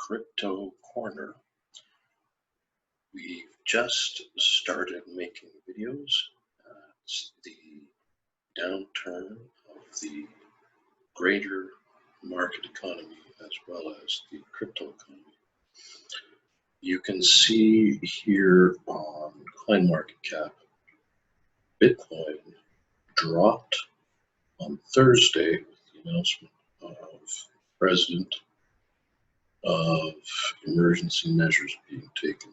Crypto Corner. We've just started making videos. It's the downturn of the greater market economy as well as the crypto economy. You can see here on CoinMarketCap, Bitcoin dropped on Thursday with the announcement of President of emergency measures being taken.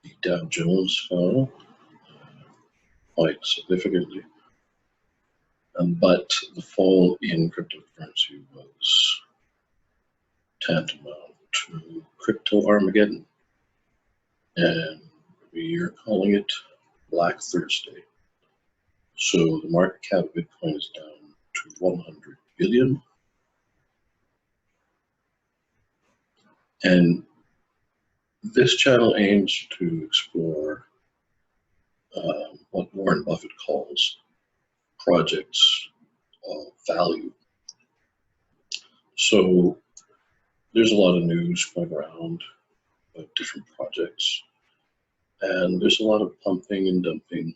The Dow Jones fell quite significantly, but the fall in cryptocurrency was tantamount to crypto Armageddon, and we are calling it Black Thursday. So the market cap of Bitcoin is down to 100 billion. And this channel aims to explore what Warren Buffett calls projects of value. So there's a lot of news going around about different projects, and there's a lot of pumping and dumping,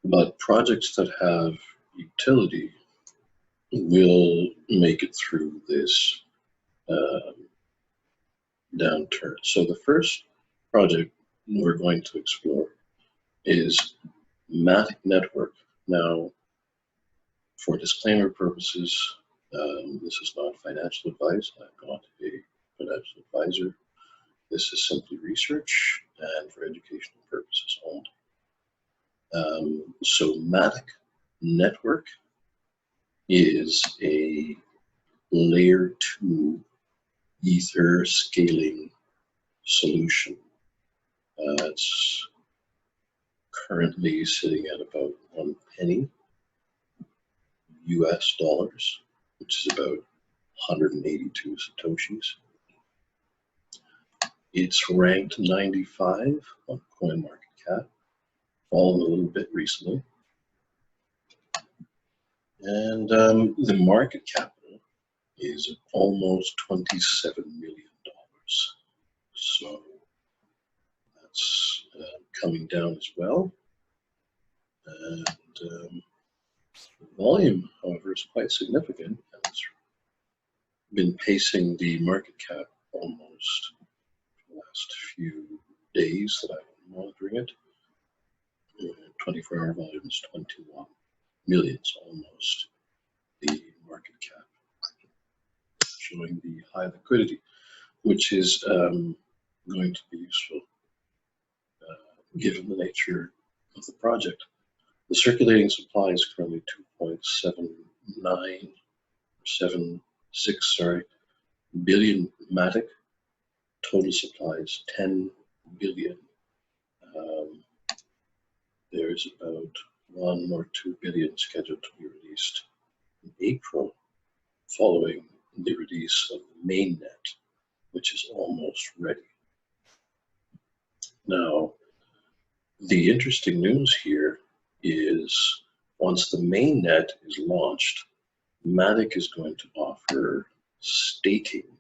but projects that have utility will make it through this downturn. So the first project we're going to explore is Matic Network. Now, for disclaimer purposes, this is not financial advice. I'm not a financial advisor. This is simply research and for educational purposes only. So Matic Network is a layer 2 Ether scaling solution. It's currently sitting at about 1 penny US dollars, which is about 182 Satoshis. It's ranked 95 on CoinMarketCap, fallen a little bit recently. And the market capital is almost $27 million. So that's coming down as well. And volume, however, is quite significant. It's been pacing the market cap almost the last few days that I've been monitoring it. 24-hour volume is 21 million, so almost the market cap, showing the high liquidity, which is going to be useful given the nature of the project. The circulating supply is currently 2.76 billion Matic. Total supply is 10 billion. There's about 1 or 2 billion scheduled to be released in April, following the release of the mainnet, which is almost ready. Now, the interesting news here is once the mainnet is launched, Matic is going to offer staking,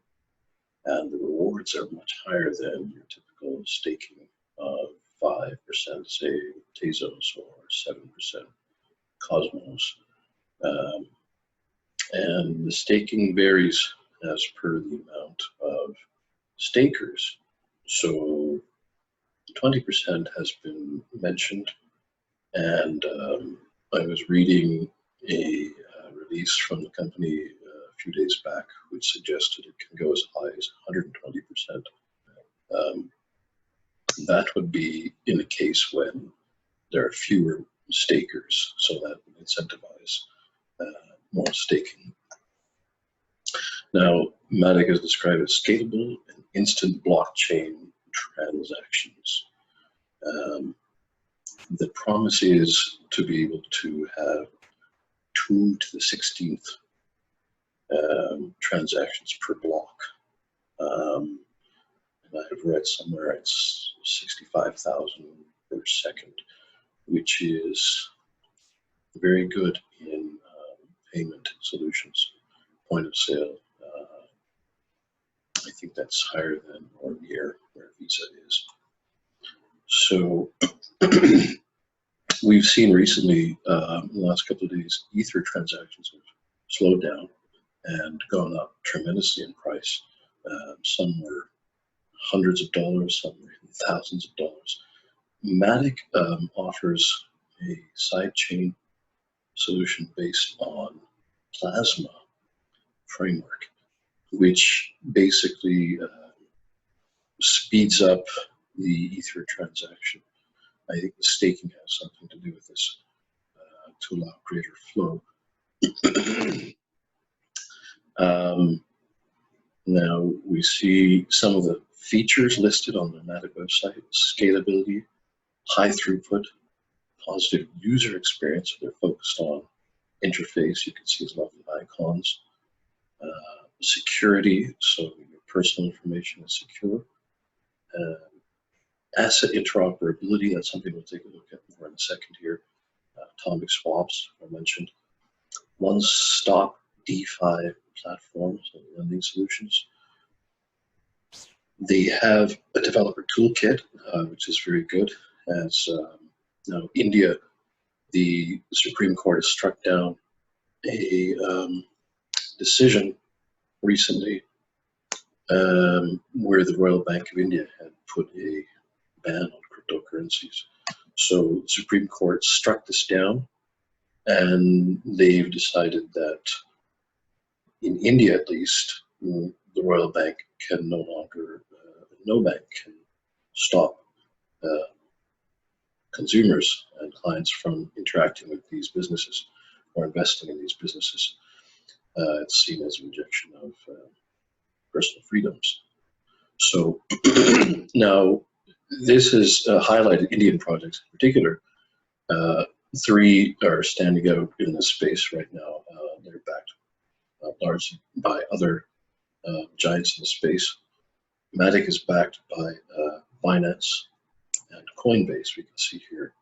and the rewards are much higher than your typical staking of 5%, say Tezos, or 7% Cosmos. And the staking varies as per the amount of stakers. So 20% has been mentioned, and I was reading a release from the company a few days back which suggested it can go as high as 120%. That would be in a case when there are fewer stakers, so that would incentivize more staking. Now, Matic is described as scalable and instant blockchain transactions. The promise is to be able to have 2 to the 16th transactions per block. And I have read somewhere it's 65,000 per second, which is very good in payment solutions. point of sale. I think that's higher than or near where Visa is. So we've seen recently, in the last couple of days, Ether transactions have slowed down and gone up tremendously in price. Some were hundreds of dollars, some were thousands of dollars. Matic offers a sidechain solution based on Plasma framework, which basically speeds up the Ether transaction. I think the staking has something to do with this to allow greater flow. Now we see some of the features listed on the Matic website: scalability, high throughput, positive user experience. So they're focused on interface. You can see these lovely icons. Security, so your personal information is secure. Asset interoperability, that's something we'll take a look at more in a second here. Atomic swaps, I mentioned. One-stop DeFi platform, so lending solutions. They have a developer toolkit, which is very good. As now, India, the Supreme Court has struck down a decision recently where the Royal Bank of India had put a ban on cryptocurrencies. So the Supreme Court struck this down, and they've decided that in India, at least, the Royal Bank can no longer, no bank can stop consumers and clients from interacting with these businesses or investing in these businesses. It's seen as a rejection of personal freedoms. So now this has highlighted Indian projects in particular. Three are standing out in this space right now. They're backed largely by other giants in the space. Matic is backed by Binance and Coinbase. We can see here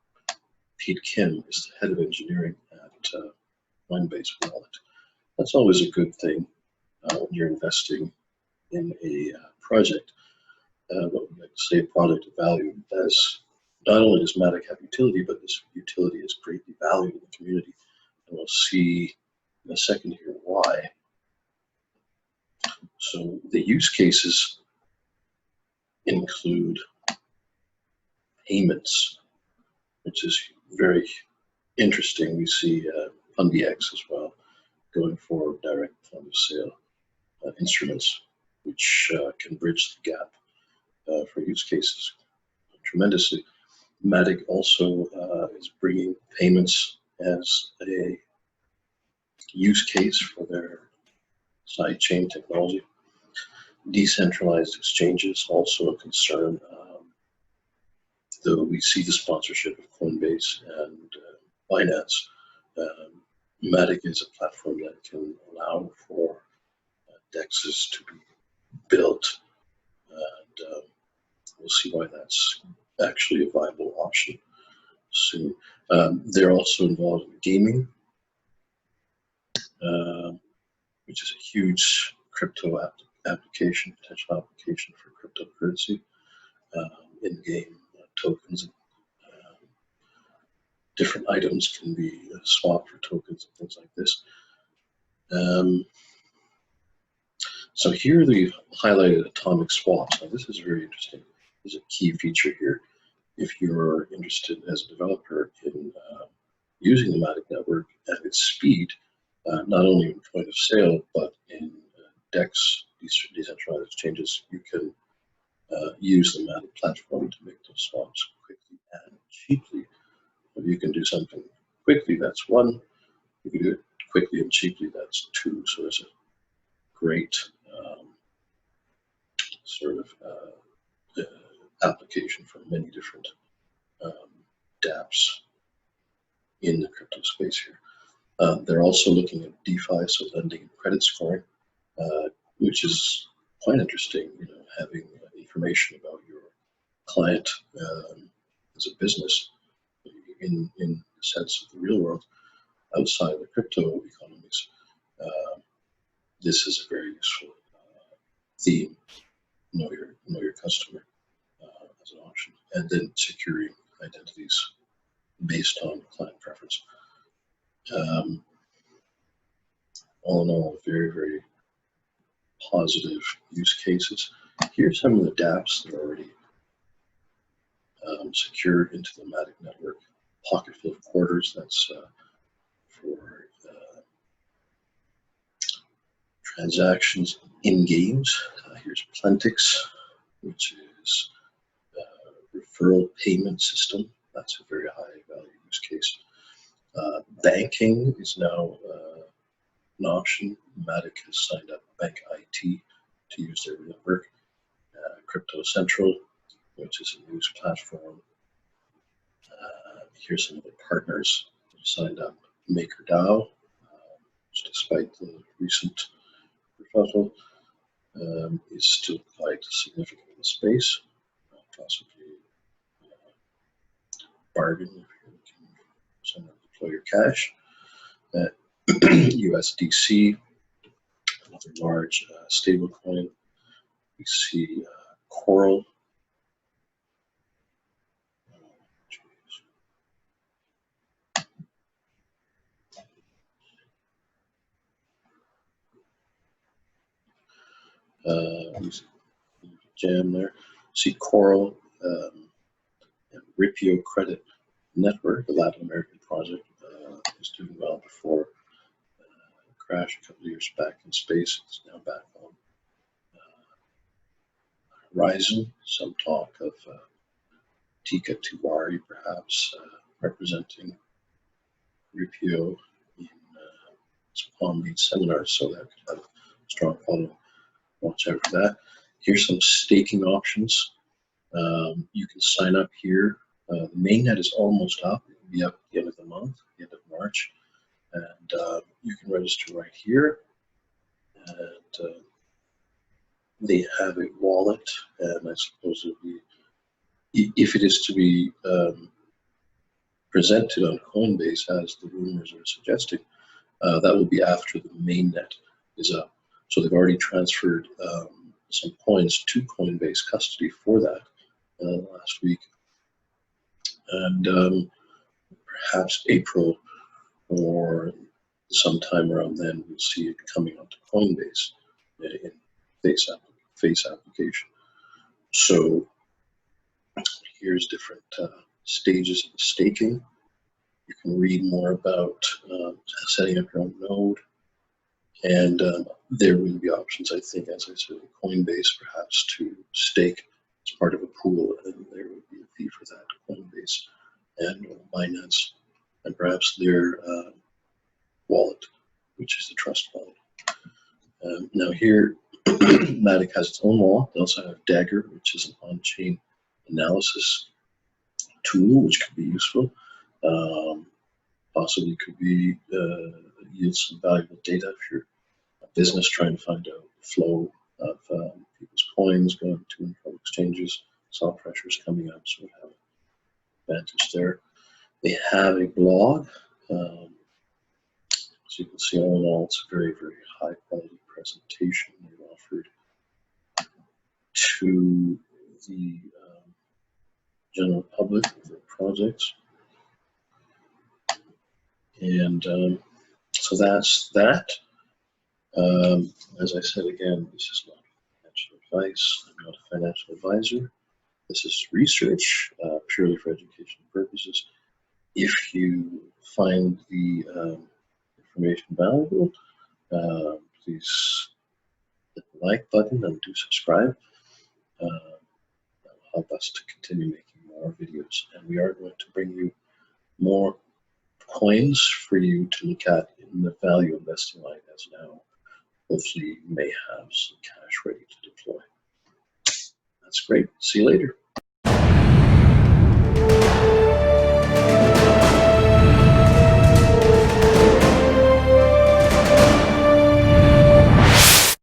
Pete Kim is the head of engineering at Coinbase Wallet. That's always a good thing when you're investing in a project. What we like to say, product of value, as not only does Matic have utility, but this utility is greatly valued in the community. And we'll see in a second here why. So the use cases include payments, which is very interesting. We see FundyX as well, going for direct point of sale instruments, which can bridge the gap for use cases tremendously. Matic also is bringing payments as a use case for their sidechain technology. Decentralized exchanges, also a concern, though we see the sponsorship of Coinbase and Binance. Matic is a platform that can allow for DEXs to be built, and we'll see why that's actually a viable option soon. They're also involved in gaming, which is a huge crypto application, potential application for cryptocurrency, in-game tokens. Different items can be swapped for tokens and things like this. So here they've highlighted atomic swaps. Now this is very interesting. There's a key feature here. If you're interested as a developer in using the Matic network at its speed, not only in point of sale, but in DEX, decentralized exchanges, you can use the Matic platform to make those swaps quickly and cheaply. If you can do something quickly, that's one. If you can do it quickly and cheaply, that's two. So there's a great sort of application for many different dApps in the crypto space here. They're also looking at DeFi, so lending and credit scoring, which is quite interesting, you know, having information about your client as a business in the sense of the real world outside of the crypto economies. this is a very useful theme. Know your customer as an option, and then securing identities based on client preference. All in all, very, very positive use cases. Here's some of the dApps that are already secured into the Matic network. Pocket full of quarters, that's for transactions in games. Here's Plentix, which is a referral payment system. That's a very high value use case. Banking is now an option. Matic has signed up Bank IT to use their network. Crypto Central, which is a news platform. Here's some of the partners who signed up. MakerDAO, which despite the recent kerfuffle, is still quite significant in the space. Possibly bargain if you're looking for someone to deploy your cash. USDC, another large stablecoin. We see Coral. Jam there. See Coral and Ripio Credit Network, the Latin American project, was doing well before crash a couple of years back in space. It's now back on Horizon. Some talk of Tika Tiwari perhaps representing Ripio in some Palm Beach seminars, so that could have a strong following. Watch out for that. Here's some staking options. You can sign up here. The mainnet is almost up. It will be up at the end of the month, the end of March. And you can register right here. And they have a wallet, and I suppose it will be, if it is to be presented on Coinbase as the rumors are suggesting, that will be after the mainnet is up. So they've already transferred some coins to Coinbase custody for that last week. And perhaps April or sometime around then, we'll see it coming onto Coinbase in face application. So here's different stages of the staking. You can read more about setting up your own node. And there will be options, I think, as I said, Coinbase perhaps to stake as part of a pool, and there will be a fee for that, Coinbase and Binance, and perhaps their wallet, which is the Trust wallet. Now here, Matic has its own wallet. They also have Dagger, which is an on-chain analysis tool, which could be useful. Possibly could be yield some valuable data if you're a business trying to find out the flow of people's coins going to and from exchanges. Saw pressures coming up, so we have an advantage there. They have a blog. So you can see all in all, it's a very, very high quality presentation they've offered to the general public of their projects. And so that's that. As I said again, this is not financial advice. I'm not a financial advisor. This is research, purely for educational purposes. If you find the information valuable, please hit the like button and do subscribe. That will help us to continue making more videos. And we are going to bring you more coins for you to look at in the value investing line as now. Hopefully you may have some cash ready to deploy. That's great. See you later.